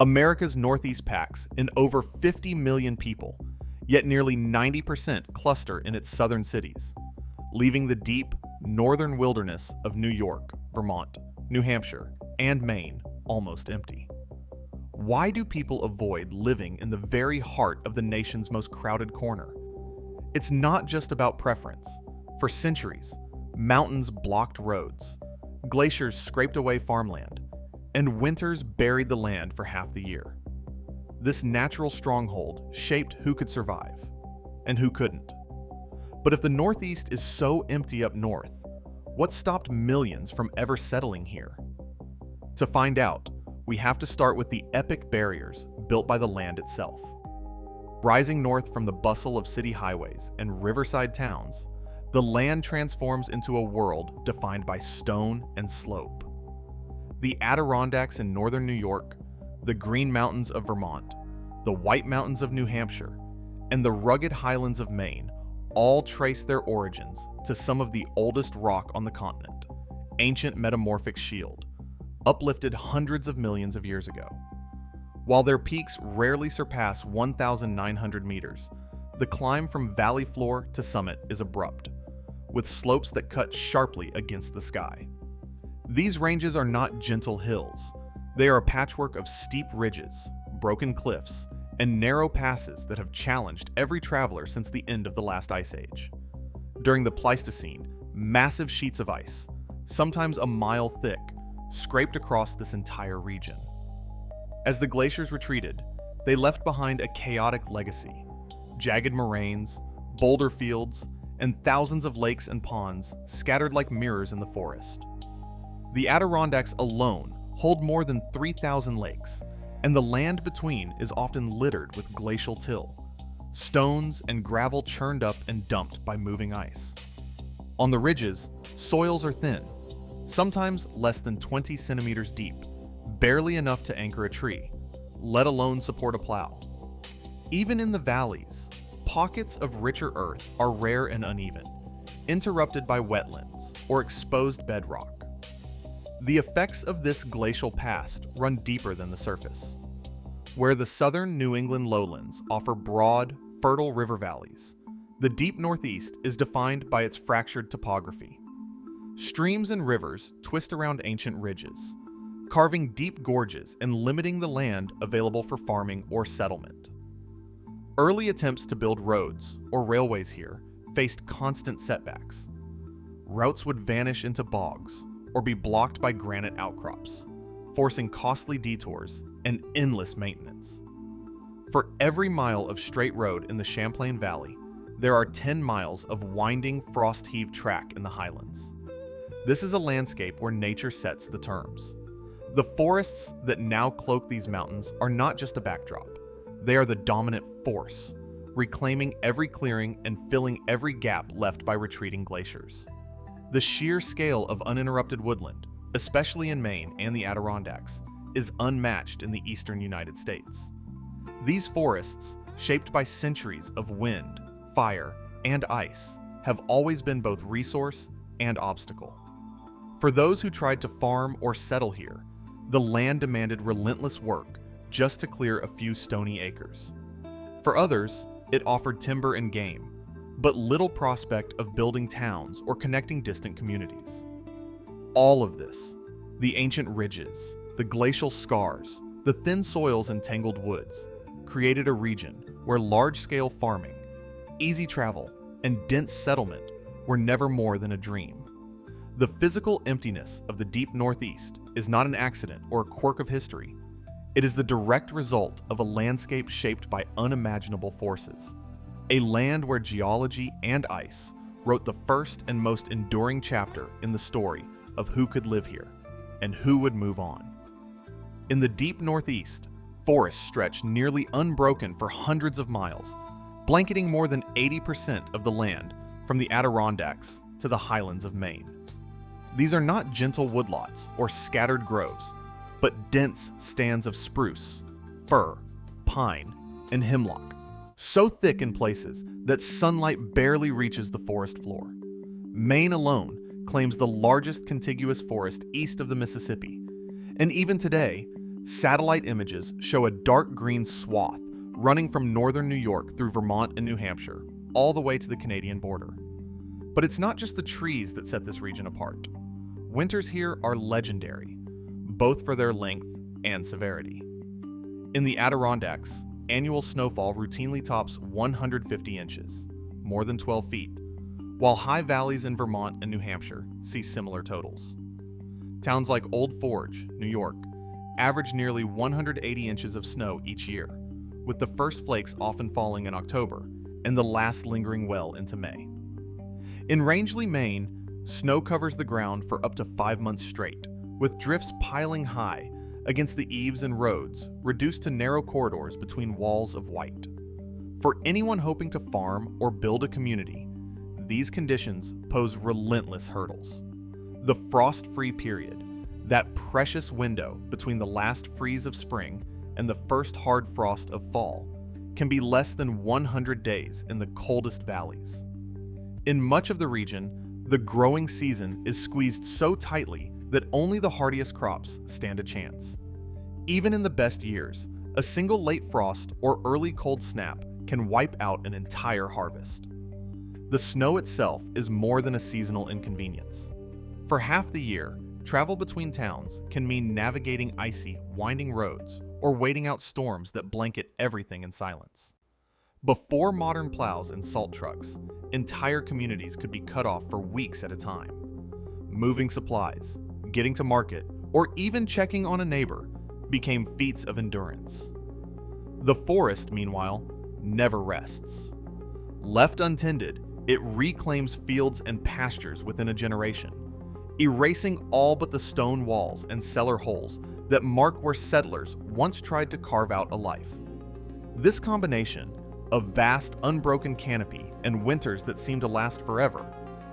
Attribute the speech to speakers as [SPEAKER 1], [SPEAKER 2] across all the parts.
[SPEAKER 1] America's Northeast packs in over 50 million people, yet nearly 90% cluster in its southern cities, leaving the deep, northern wilderness of New York, Vermont, New Hampshire, and Maine almost empty. Why do people avoid living in the very heart of the nation's most crowded corner? It's not just about preference. For centuries, mountains blocked roads, glaciers scraped away farmland, and winters buried the land for half the year. This natural stronghold shaped who could survive and who couldn't. But if the Northeast is so empty up north, what stopped millions from ever settling here? To find out, we have to start with the epic barriers built by the land itself. Rising north from the bustle of city highways and riverside towns, the land transforms into a world defined by stone and slope. The Adirondacks in northern New York, the Green Mountains of Vermont, the White Mountains of New Hampshire, and the rugged highlands of Maine all trace their origins to some of the oldest rock on the continent, ancient metamorphic shield, uplifted hundreds of millions of years ago. While their peaks rarely surpass 1,900 meters, the climb from valley floor to summit is abrupt, with slopes that cut sharply against the sky. These ranges are not gentle hills. They are a patchwork of steep ridges, broken cliffs, and narrow passes that have challenged every traveler since the end of the last ice age. During the Pleistocene, massive sheets of ice, sometimes a mile thick, scraped across this entire region. As the glaciers retreated, they left behind a chaotic legacy: jagged moraines, boulder fields, and thousands of lakes and ponds scattered like mirrors in the forest. The Adirondacks alone hold more than 3,000 lakes, and the land between is often littered with glacial till, stones and gravel churned up and dumped by moving ice. On the ridges, soils are thin, sometimes less than 20 centimeters deep, barely enough to anchor a tree, let alone support a plow. Even in the valleys, pockets of richer earth are rare and uneven, interrupted by wetlands or exposed bedrock. The effects of this glacial past run deeper than the surface. Where the southern New England lowlands offer broad, fertile river valleys, the deep Northeast is defined by its fractured topography. Streams and rivers twist around ancient ridges, carving deep gorges and limiting the land available for farming or settlement. Early attempts to build roads or railways here faced constant setbacks. Routes would vanish into bogs or be blocked by granite outcrops, forcing costly detours and endless maintenance. For every mile of straight road in the Champlain Valley, there are 10 miles of winding, frost-heaved track in the highlands. This is a landscape where nature sets the terms. The forests that now cloak these mountains are not just a backdrop. They are the dominant force, reclaiming every clearing and filling every gap left by retreating glaciers. The sheer scale of uninterrupted woodland, especially in Maine and the Adirondacks, is unmatched in the eastern United States. These forests, shaped by centuries of wind, fire, and ice, have always been both resource and obstacle. For those who tried to farm or settle here, the land demanded relentless work just to clear a few stony acres. For others, it offered timber and game, but little prospect of building towns or connecting distant communities. All of this, the ancient ridges, the glacial scars, the thin soils and tangled woods, created a region where large-scale farming, easy travel, and dense settlement were never more than a dream. The physical emptiness of the deep Northeast is not an accident or a quirk of history. It is the direct result of a landscape shaped by unimaginable forces. A land where geology and ice wrote the first and most enduring chapter in the story of who could live here and who would move on. In the deep Northeast, forests stretch nearly unbroken for hundreds of miles, blanketing more than 80% of the land from the Adirondacks to the highlands of Maine. These are not gentle woodlots or scattered groves, but dense stands of spruce, fir, pine, and hemlock, so thick in places that sunlight barely reaches the forest floor. Maine alone claims the largest contiguous forest east of the Mississippi, and even today, Satellite images show a dark green swath running from northern New York through Vermont and New Hampshire, all the way to the Canadian border. But it's not just the trees that set this region apart. Winters here are legendary, both for their length and severity. In the Adirondacks, annual snowfall routinely tops 150 inches, more than 12 feet, while high valleys in Vermont and New Hampshire see similar totals. Towns like Old Forge, New York, average nearly 180 inches of snow each year, with the first flakes often falling in October and the last lingering well into May. In Rangeley, Maine, snow covers the ground for up to 5 months straight, with drifts piling high against the eaves and roads, reduced to narrow corridors between walls of white. For anyone hoping to farm or build a community, these conditions pose relentless hurdles. The frost-free period, that precious window between the last freeze of spring and the first hard frost of fall, can be less than 100 days in the coldest valleys. In much of the region, the growing season is squeezed so tightly that only the hardiest crops stand a chance. Even in the best years, a single late frost or early cold snap can wipe out an entire harvest. The snow itself is more than a seasonal inconvenience. For half the year, travel between towns can mean navigating icy, winding roads or waiting out storms that blanket everything in silence. Before modern plows and salt trucks, entire communities could be cut off for weeks at a time. Moving supplies, getting to market, or even checking on a neighbor became feats of endurance. The forest, meanwhile, never rests. Left untended, it reclaims fields and pastures within a generation, erasing all but the stone walls and cellar holes that mark where settlers once tried to carve out a life. This combination of vast, unbroken canopy and winters that seem to last forever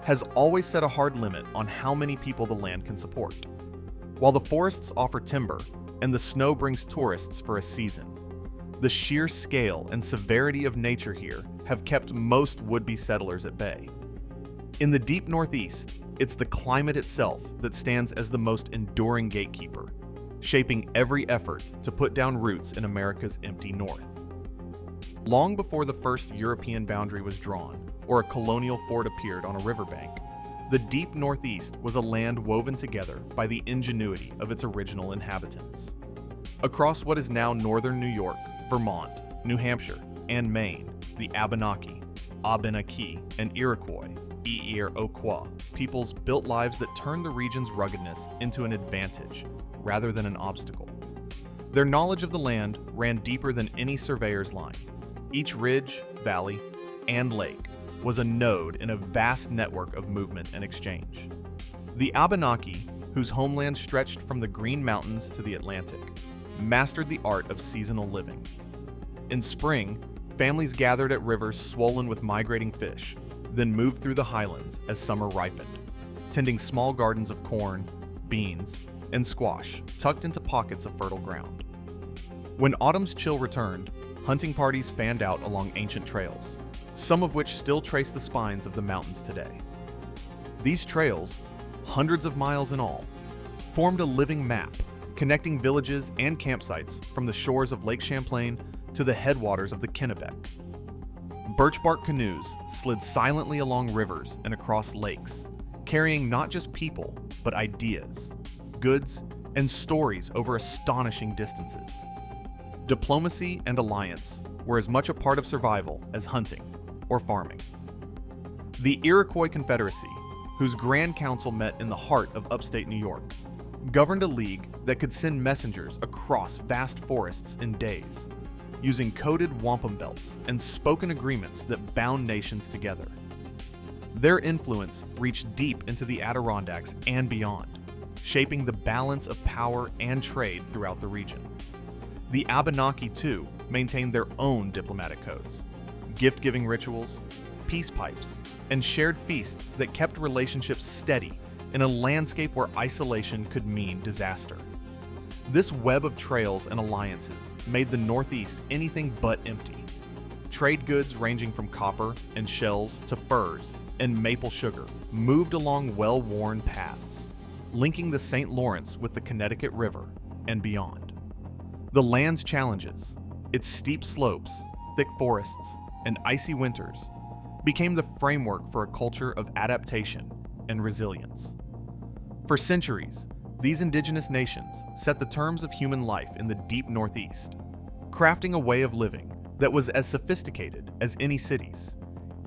[SPEAKER 1] has always set a hard limit on how many people the land can support. While the forests offer timber and the snow brings tourists for a season, the sheer scale and severity of nature here have kept most would-be settlers at bay. In the deep Northeast, it's the climate itself that stands as the most enduring gatekeeper, shaping every effort to put down roots in America's empty north. Long before the first European boundary was drawn, or a colonial fort appeared on a riverbank, the deep Northeast was a land woven together by the ingenuity of its original inhabitants. Across what is now northern New York, Vermont, New Hampshire, and Maine, the Abenaki, Abenaki, and Iroquois, Iroquois, peoples built lives that turned the region's ruggedness into an advantage rather than an obstacle. Their knowledge of the land ran deeper than any surveyor's line. Each ridge, valley, and lake was a node in a vast network of movement and exchange. The Abenaki, whose homeland stretched from the Green Mountains to the Atlantic, mastered the art of seasonal living. In spring, families gathered at rivers swollen with migrating fish, then moved through the highlands as summer ripened, tending small gardens of corn, beans, and squash tucked into pockets of fertile ground. When autumn's chill returned, hunting parties fanned out along ancient trails, some of which still trace the spines of the mountains today. These trails, hundreds of miles in all, formed a living map connecting villages and campsites from the shores of Lake Champlain to the headwaters of the Kennebec. Birch bark canoes slid silently along rivers and across lakes, carrying not just people, but ideas, goods, and stories over astonishing distances. Diplomacy and alliance were as much a part of survival as hunting or farming. The Iroquois Confederacy, whose Grand Council met in the heart of upstate New York, governed a league that could send messengers across vast forests in days, using coded wampum belts and spoken agreements that bound nations together. Their influence reached deep into the Adirondacks and beyond, shaping the balance of power and trade throughout the region. The Abenaki, too, maintained their own diplomatic codes, gift-giving rituals, peace pipes, and shared feasts that kept relationships steady in a landscape where isolation could mean disaster. This web of trails and alliances made the Northeast anything but empty. Trade goods ranging from copper and shells to furs and maple sugar moved along well-worn paths, linking the St. Lawrence with the Connecticut River and beyond. The land's challenges, its steep slopes, thick forests, and icy winters, became the framework for a culture of adaptation and resilience. For centuries, these indigenous nations set the terms of human life in the deep Northeast, crafting a way of living that was as sophisticated as any city's,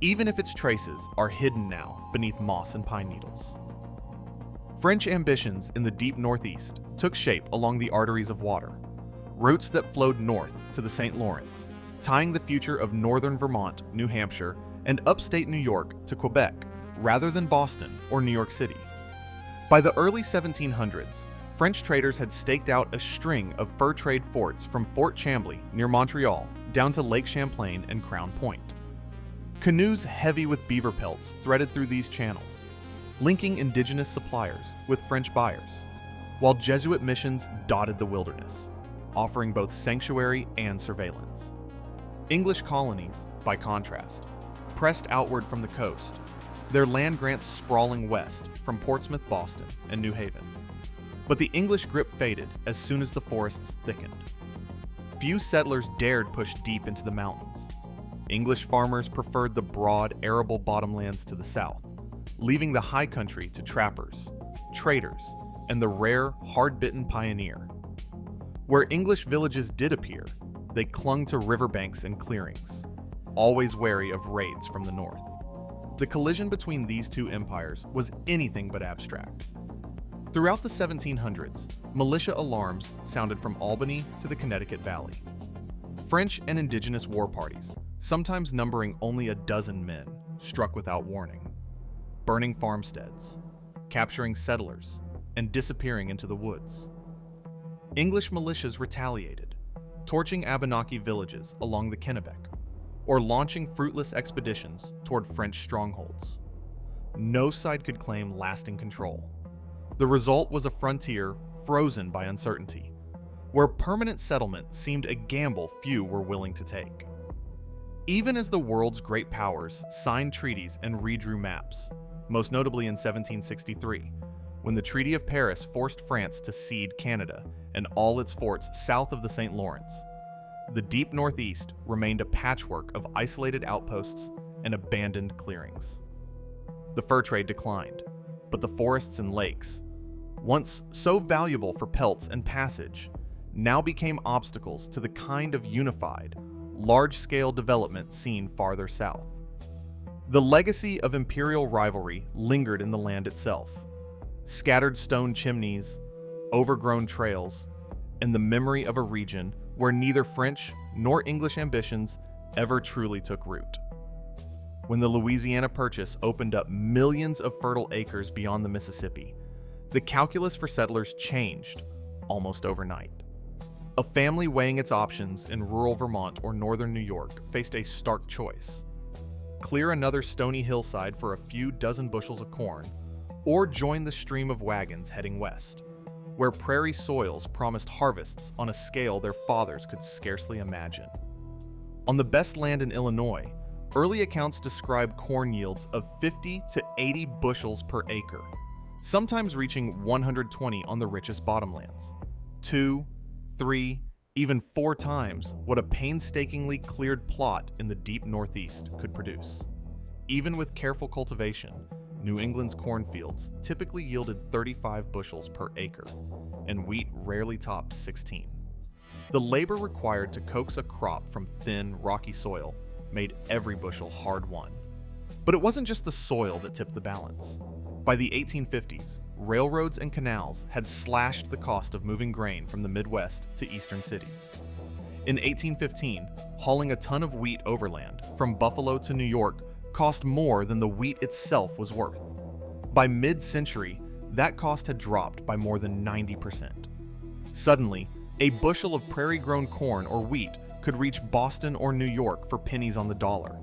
[SPEAKER 1] even if its traces are hidden now beneath moss and pine needles. French ambitions in the deep Northeast took shape along the arteries of water, routes that flowed north to the St. Lawrence, tying the future of northern Vermont, New Hampshire, and upstate New York to Quebec rather than Boston or New York City. By the early 1700s, French traders had staked out a string of fur trade forts from Fort Chambly near Montreal down to Lake Champlain and Crown Point. Canoes heavy with beaver pelts threaded through these channels, linking indigenous suppliers with French buyers, while Jesuit missions dotted the wilderness, offering both sanctuary and surveillance. English colonies, by contrast, pressed outward from the coast, their land grants sprawling west from Portsmouth, Boston, and New Haven. But the English grip faded as soon as the forests thickened. Few settlers dared push deep into the mountains. English farmers preferred the broad, arable bottomlands to the south, leaving the high country to trappers, traders, and the rare, hard-bitten pioneer. Where English villages did appear, they clung to riverbanks and clearings, always wary of raids from the north. The collision between these two empires was anything but abstract. Throughout the 1700s, militia alarms sounded from Albany to the Connecticut Valley. French and indigenous war parties, sometimes numbering only a dozen men, struck without warning, burning farmsteads, capturing settlers, and disappearing into the woods. English militias retaliated, torching Abenaki villages along the Kennebec, or launching fruitless expeditions toward French strongholds. No side could claim lasting control. The result was a frontier frozen by uncertainty, where permanent settlement seemed a gamble few were willing to take. Even as the world's great powers signed treaties and redrew maps, most notably in 1763, when the Treaty of Paris forced France to cede Canada and all its forts south of the St. Lawrence, the deep Northeast remained a patchwork of isolated outposts and abandoned clearings. The fur trade declined, but the forests and lakes, once so valuable for pelts and passage, now became obstacles to the kind of unified, large-scale development seen farther south. The legacy of imperial rivalry lingered in the land itself. Scattered stone chimneys, overgrown trails, and the memory of a region where neither French nor English ambitions ever truly took root. When the Louisiana Purchase opened up millions of fertile acres beyond the Mississippi, the calculus for settlers changed almost overnight. A family weighing its options in rural Vermont or northern New York faced a stark choice: clear another stony hillside for a few dozen bushels of corn, or join the stream of wagons heading west, where prairie soils promised harvests on a scale their fathers could scarcely imagine. On the best land in Illinois, early accounts describe corn yields of 50 to 80 bushels per acre, sometimes reaching 120 on the richest bottomlands. 2, 3, even 4 times what a painstakingly cleared plot in the deep Northeast could produce. Even with careful cultivation, New England's cornfields typically yielded 35 bushels per acre, and wheat rarely topped 16. The labor required to coax a crop from thin, rocky soil made every bushel hard-won. But it wasn't just the soil that tipped the balance. By the 1850s, railroads and canals had slashed the cost of moving grain from the Midwest to eastern cities. In 1815, hauling a ton of wheat overland from Buffalo to New York cost more than the wheat itself was worth. By mid-century, that cost had dropped by more than 90%. Suddenly, a bushel of prairie-grown corn or wheat could reach Boston or New York for pennies on the dollar,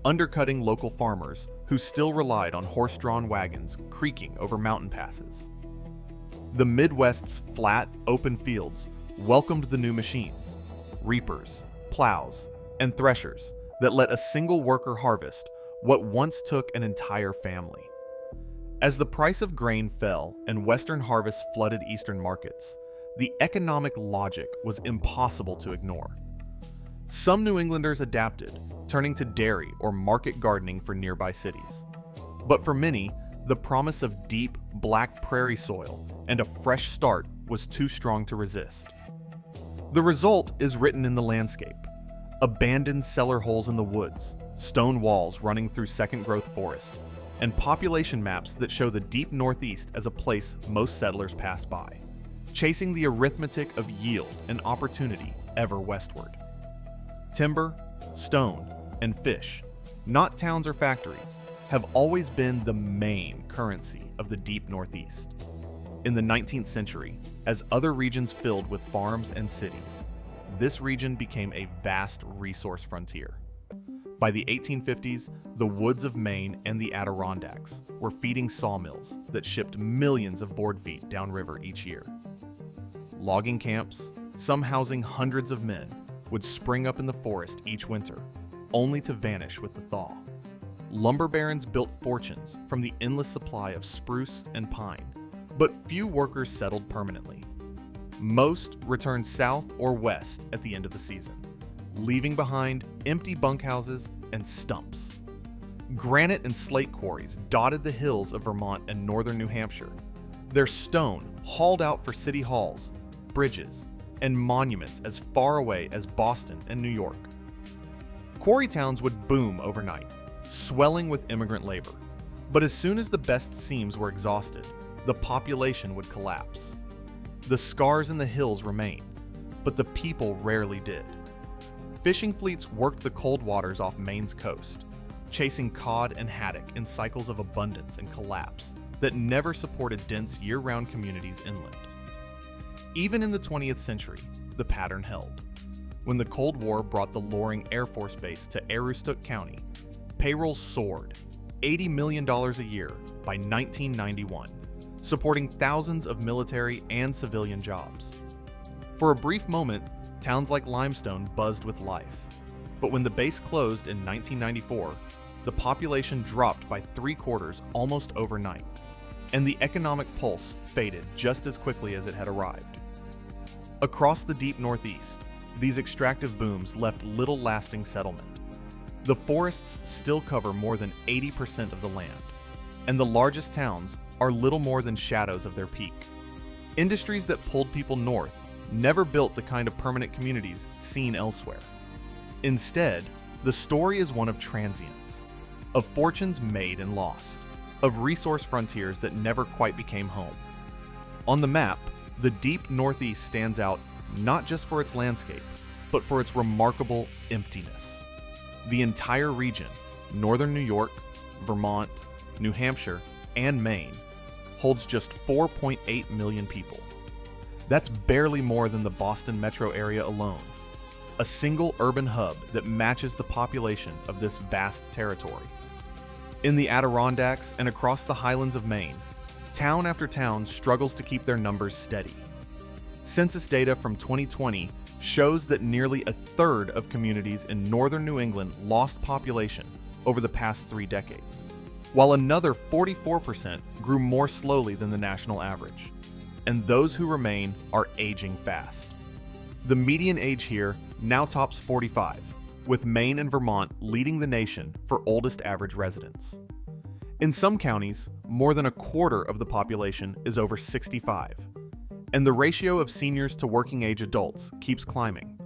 [SPEAKER 1] undercutting local farmers who still relied on horse-drawn wagons creaking over mountain passes. The Midwest's flat, open fields welcomed the new machines, reapers, plows, and threshers that let a single worker harvest what once took an entire family. As the price of grain fell and Western harvests flooded Eastern markets, the economic logic was impossible to ignore. Some New Englanders adapted, turning to dairy or market gardening for nearby cities. But for many, the promise of deep, black prairie soil and a fresh start was too strong to resist. The result is written in the landscape: abandoned cellar holes in the woods, stone walls running through second-growth forest, and population maps that show the deep Northeast as a place most settlers passed by, chasing the arithmetic of yield and opportunity ever westward. Timber, stone, and fish, not towns or factories, have always been the main currency of the deep Northeast. In the 19th century, as other regions filled with farms and cities, this region became a vast resource frontier. By the 1850s, the woods of Maine and the Adirondacks were feeding sawmills that shipped millions of board feet downriver each year. Logging camps, some housing hundreds of men, would spring up in the forest each winter, only to vanish with the thaw. Lumber barons built fortunes from the endless supply of spruce and pine, but few workers settled permanently. Most returned south or west at the end of the season, leaving behind empty bunkhouses and stumps. Granite and slate quarries dotted the hills of Vermont and northern New Hampshire, their stone hauled out for city halls, bridges, and monuments as far away as Boston and New York. Quarry towns would boom overnight, swelling with immigrant labor. But as soon as the best seams were exhausted, the population would collapse. The scars in the hills remain, but the people rarely did. Fishing fleets worked the cold waters off Maine's coast, chasing cod and haddock in cycles of abundance and collapse that never supported dense year-round communities inland. Even in the 20th century, the pattern held. When the Cold War brought the Loring Air Force Base to Aroostook County, payrolls soared, $80 million a year by 1991, supporting thousands of military and civilian jobs. For a brief moment, towns like Limestone buzzed with life. But when the base closed in 1994, the population dropped by 3/4 almost overnight, and the economic pulse faded just as quickly as it had arrived. Across the deep Northeast, these extractive booms left little lasting settlement. The forests still cover more than 80% of the land, and the largest towns are little more than shadows of their peak. Industries that pulled people north never built the kind of permanent communities seen elsewhere. Instead, the story is one of transience, of fortunes made and lost, of resource frontiers that never quite became home. On the map, the deep Northeast stands out not just for its landscape, but for its remarkable emptiness. The entire region, northern New York, Vermont, New Hampshire, and Maine, holds just 4.8 million people. That's barely more than the Boston metro area alone, a single urban hub that matches the population of this vast territory. In the Adirondacks and across the highlands of Maine, town after town struggles to keep their numbers steady. Census data from 2020 shows that nearly a third of communities in northern New England lost population over the past 3 decades, while another 44% grew more slowly than the national average. And those who remain are aging fast. The median age here now tops 45, with Maine and Vermont leading the nation for oldest average residents. In some counties, more than 1/4 of the population is over 65, and the ratio of seniors to working-age adults keeps climbing.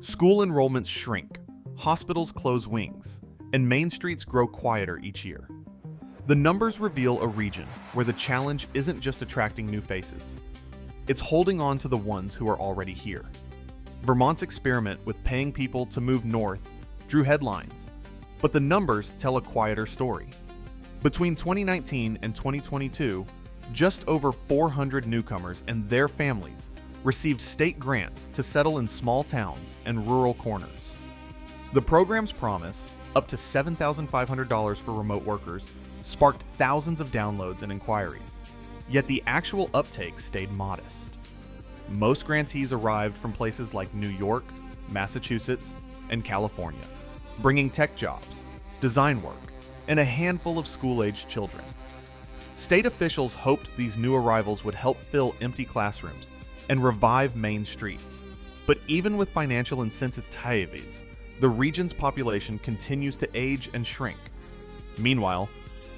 [SPEAKER 1] School enrollments shrink, hospitals close wings, and main streets grow quieter each year. The numbers reveal a region where the challenge isn't just attracting new faces. It's holding on to the ones who are already here. Vermont's experiment with paying people to move north drew headlines, but the numbers tell a quieter story. Between 2019 and 2022, just over 400 newcomers and their families received state grants to settle in small towns and rural corners. The program's promise, up to $7,500 for remote workers, sparked thousands of downloads and inquiries, yet the actual uptake stayed modest. Most grantees arrived from places like New York, Massachusetts, and California, bringing tech jobs, design work, and a handful of school-aged children. State officials hoped these new arrivals would help fill empty classrooms and revive main streets. But even with financial incentives, the region's population continues to age and shrink. Meanwhile,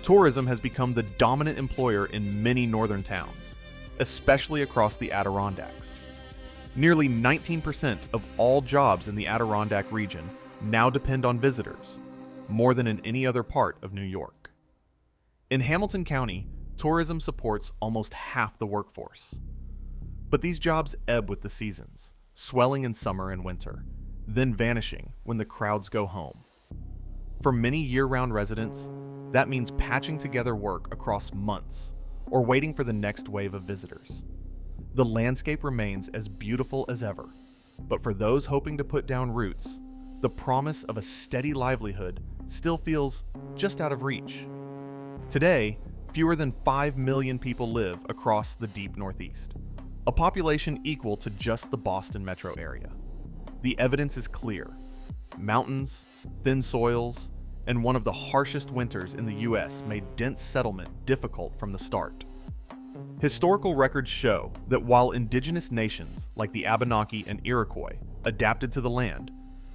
[SPEAKER 1] tourism has become the dominant employer in many northern towns, especially across the Adirondacks. Nearly 19% of all jobs in the Adirondack region now depend on visitors, more than in any other part of New York. In Hamilton County, tourism supports almost half the workforce. But these jobs ebb with the seasons, swelling in summer and winter, then vanishing when the crowds go home. For many year-round residents, that means patching together work across months or waiting for the next wave of visitors. The landscape remains as beautiful as ever, but for those hoping to put down roots, the promise of a steady livelihood still feels just out of reach. Today, fewer than 5 million people live across the deep Northeast, a population equal to just the Boston metro area. The evidence is clear. Mountains, thin soils, and one of the harshest winters in the U.S. made dense settlement difficult from the start. Historical records show that while indigenous nations like the Abenaki and Iroquois adapted to the land,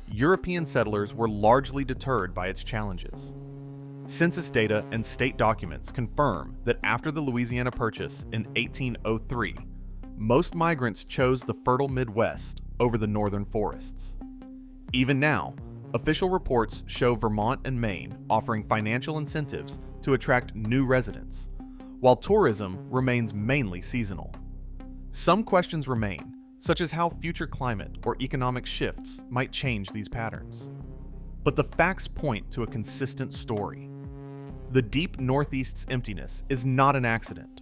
[SPEAKER 1] European settlers were largely deterred by its challenges. Census data and state documents confirm that after the Louisiana Purchase in 1803, most migrants chose the fertile Midwest over the northern forests. Even now, official reports show Vermont and Maine offering financial incentives to attract new residents, while tourism remains mainly seasonal. Some questions remain, such as how future climate or economic shifts might change these patterns. But the facts point to a consistent story. The deep Northeast's emptiness is not an accident.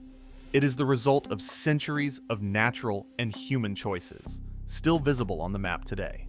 [SPEAKER 1] It is the result of centuries of natural and human choices, still visible on the map today.